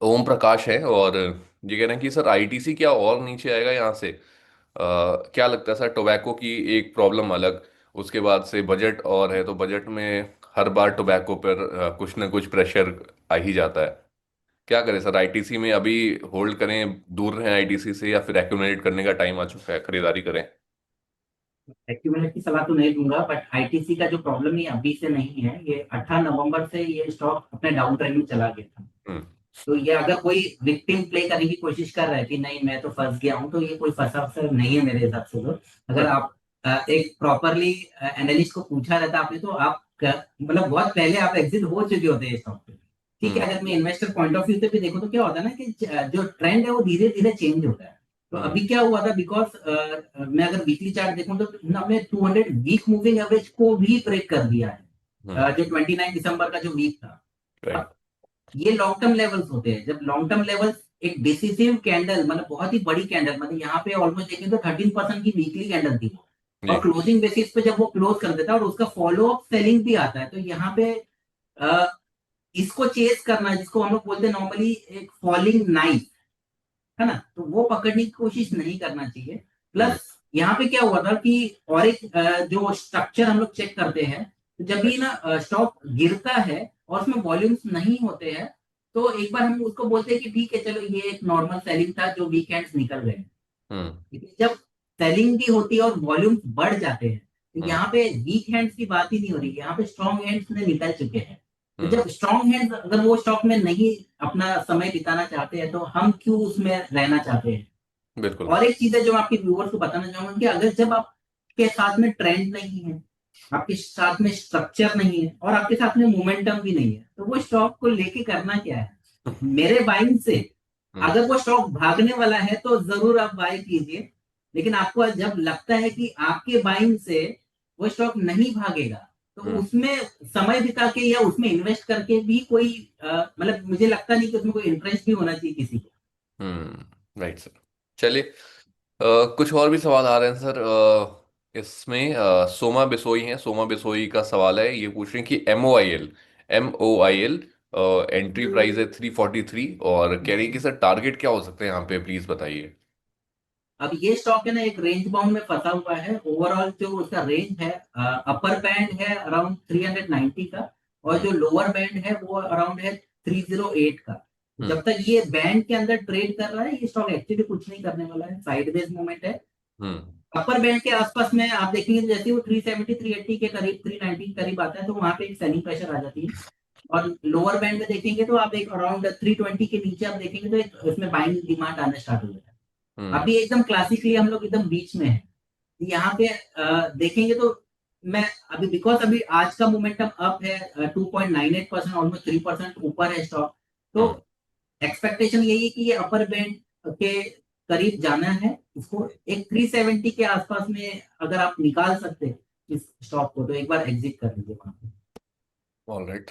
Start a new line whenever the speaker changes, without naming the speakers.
ओम प्रकाश है, और ये कह रहे हैं कि सर आईटीसी क्या और नीचे आएगा यहाँ से? क्या लगता है सर, टोबैको की एक प्रॉब्लम अलग, उसके बाद से बजट और है, तो बजट में हर बार टोबैको पर कुछ ना कुछ प्रेशर आ ही जाता है। क्या करें सर, आईटीसी में अभी होल्ड करें, दूर रहें आईटीसी से, या फिर एक्यूमुलेट करने का टाइम आ चुका है, खरीदारी करें?
एक्यूमुलेट की सलाह तो नहीं दूंगा, बट आईटीसी का जो प्रॉब्लम ये अभी से नहीं है, ये 18 नवंबर से ये स्टॉक अपने डाउन ट्रेंड में चला गया था।
हम्म।
तो ये अगर कोई विक्टिम प्ले करने की कोशिश कर रहा है कि नहीं मैं तो फंस गया हूं, तो ये कोई फंसा फंसा नहीं है मेरे हिसाब से। तो अगर
अच्छा।
आप एक प्रॉपरली एनालिस्ट को पूछा रहता आपने, तो आप मतलब बहुत पहले आप एग्जिट हो चुके होते हैं स्टॉक पे। ठीक है,
हम्म।
अगर मैं इन्वेस्टर पॉइंट ऑफ व्यू से भी देखो तो क्या होता है ना कि जो ट्रेंड है वो धीरे धीरे चेंज होता है। तो
हम्म।
अभी क्या हुआ था, बिकॉज मैं अगर वीकली चार्ट देखूं तो हमने 200 वीक मूविंग एवरेज को भी ब्रेक कर दिया है।
हम्म।
जो 29 दिसंबर का जो वीक था।
राइट।
अब ये लॉन्ग टर्म लेवल्स होते हैं, जब लॉन्ग टर्म लेवल्स एक डिसिसिव कैंडल, मतलब बहुत ही बड़ी कैंडल, मतलब यहाँ पे ऑलमोस्ट देखें तो 13% की वीकली कैंडल थी वो।
जी।
और क्लोजिंग बेसिस पे जब वो क्लोज कर देता है और उसका फॉलो अप सेलिंग भी आता है, तो यहाँ पे अ, इसको चेस करना, जिसको हम लोग बोलते हैं नॉर्मली एक फॉलिंग नाइफ, है ना, तो वो पकड़ने की कोशिश नहीं करना चाहिए।
हम्म।
प्लस यहाँ पे क्या हुआ था कि और एक जो स्ट्रक्चर हम लोग चेक करते हैं, तो जब भी ना स्टॉक गिरता है और उसमें वॉल्यूम्स नहीं होते हैं, तो एक बार हम उसको बोलते हैं कि ठीक है चलो ये एक नॉर्मल सेलिंग था, जो वीकेंड्स निकल गए।
हम्म।
लेकिन जब सेलिंग भी होती है और वॉल्यूम्स बढ़ जाते हैं, तो
हम्म।
यहाँ पे वीक हैंड्स की बात ही नहीं हो रही, यहाँ पे स्ट्रॉन्ग हैंड्स ने निकल चुके हैं। तो
हम्म।
जब स्ट्रॉन्ग हैंड्स अगर वो स्टॉक में नहीं अपना समय बिताना चाहते हैं, तो हम क्यों उसमें रहना चाहते हैं।
बिल्कुल।
और एक चीज है जो मैं आपके व्यूअर्स को बताना चाहूंगा, कि अगर जब आपके साथ में ट्रेंड नहीं है, आपके साथ में स्ट्रक्चर नहीं है, और आपके साथ में मोमेंटम भी नहीं है, तो वो स्टॉक को लेके करना क्या है। मेरे बाइंग से
हम्म।
अगर वो स्टॉक भागने वाला है तो जरूर आप बाय कीजिए। लेकिन आपको जब लगता है कि आपके बाइंग से वो स्टॉक नहीं भागेगा, तो
हम्म।
उसमें समय बिता के या उसमें इन्वेस्ट करके भी कोई मतलब मुझे लगता नहीं कि उसमें कोई इंटरेस्ट भी होना चाहिए किसी को।
Right sir. चलिए, कुछ और भी सवाल आ रहे हैं सर। इसमें सोमा बिसोई हैं, सोमा बिसोई का सवाल है, ये पूछ रहे हैं कि M O I L entry price है 343, और कह रही है कि सर टारगेट क्या हो सकते हैं यहाँ पे, प्लीज बताइए।
अब ये स्टॉक है ना एक रेंज बाउंड में फंसा हुआ है। ओवरऑल जो उसका रेंज है, अपर बैंड है अराउंड 390 का, और
हम्म।
जो लोअर बैंड है वो अराउंड है 308 का।
हम्म।
जब तक ये बैंड के अंदर ट्रेड कर रहा है, ये स्टॉक एक्चुअली कुछ नहीं करने वाला है, साइडवेज मूवमेंट है।
हम्म।
अपर बैंड के आसपास में आप देखेंगे तो जैसे वो 370 380 के करीब 390 के करीब आता है, तो वहां पे एक सेलिंग प्रेशर आ जाती है। और लोअर बैंड में देखेंगे तो आप एक अराउंड 320 के नीचे आप देखेंगे तो एक उसमें बाइंग डिमांड आना स्टार्ट हो जाता है।
हम्म।
अभी एकदम क्लासिकली हम लोग एकदम बीच में है। यहाँ पे देखेंगे तो मैं अभी बिकॉज अभी आज का मोमेंटम अप है, 2.98%, ऑलमोस्ट 3% ऊपर है स्टॉक। तो
हम्म।
एक्सपेक्टेशन यही है कि ये अपर बैंड के करीब जाना है इसको। एक 370 के आसपास में अगर आप निकाल सकते हैं इस स्टॉक को, तो एक बार एग्जिट कर लीजिए वहां पे।
All right.